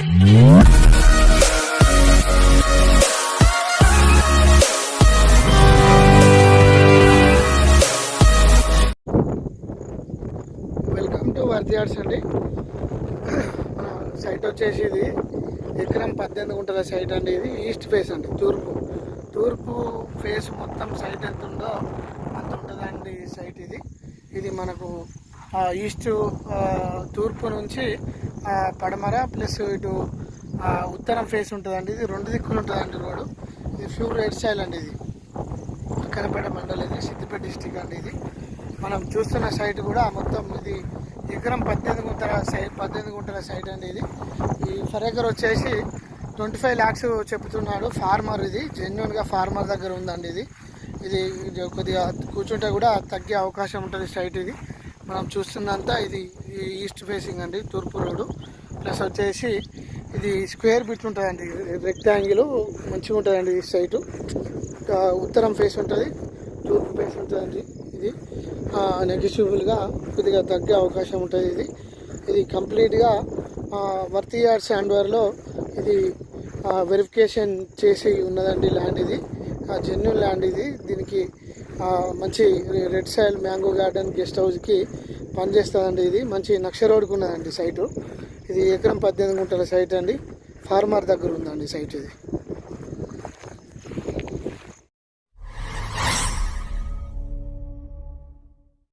Welcome to వర్తి yards అండి. మన site వచ్చేసి ఇది ఎకరం 18 గుంటల సైట్ అండి. ఇది ఈస్ట్ ఫేస్ అండి, తూర్పు ఫేస్ మొత్తం సైట్ ఎంత ఉందో అంత ఉంటుందండి సైట్. ఇది మనకు ఈస్ట్ తూర్పు నుంచి పడమర ప్లస్ ఇటు ఉత్తరం ఫేస్ ఉంటుందండి. ఇది 2 దిక్కులు ఉంటుందండి రోడ్డు. ఇది ప్యూర్ రెడ్ సాయిల్ అండి. ఇది కనపేట మండలం, ఇది సిద్దిపేట డిస్టిక్ అండి. ఇది మనం చూస్తున్న సైట్ కూడా మొత్తం ఇది ఎకరం 18 గుంటల సైట్ అండి. ఈ ఫర్ ఎకర్ వచ్చేసి 25 lakhs చెప్తున్నాడు ఫార్మర్. ఇది జెన్యున్గా ఫార్మర్ దగ్గర ఉందండి. ఇది కొద్దిగా కూర్చుంటే కూడా తగ్గే అవకాశం ఉంటుంది సైట్. ఇది మనం చూస్తున్నంతా ఇది ఈస్ట్ ఫేసింగ్ అండి, తూర్పు రోడ్డు. ప్లస్ వచ్చేసి ఇది స్క్వేర్ బిట్ ఉంటుందండి, రెక్టాంగిల్ మంచిగా ఉంటుందండి. ఈ సైటు ఉత్తరం ఫేస్ ఉంటుంది, తూర్పు ఫేస్ ఉంటుందండి. ఇది నెగిటివ్గా కొద్దిగా తగ్గే అవకాశం ఉంటుంది. ఇది కంప్లీట్గా వర్తి యార్డ్స్ హ్యాండ్ఓవర్లో ఇది వెరిఫికేషన్ చేసి ఉన్నదండి ల్యాండ్. ఇది జెన్యున్ ల్యాండ్. దీనికి మంచి red soil mango garden guest హౌస్కి పనిచేస్తుందండి. ఇది మంచి నక్ష రోడ్కి ఉన్నదండి సైటు. ఇది ఎకరం 18 గుంటల సైట్ అండి. ఫార్మర్ దగ్గర ఉందండి సైట్ ఇది.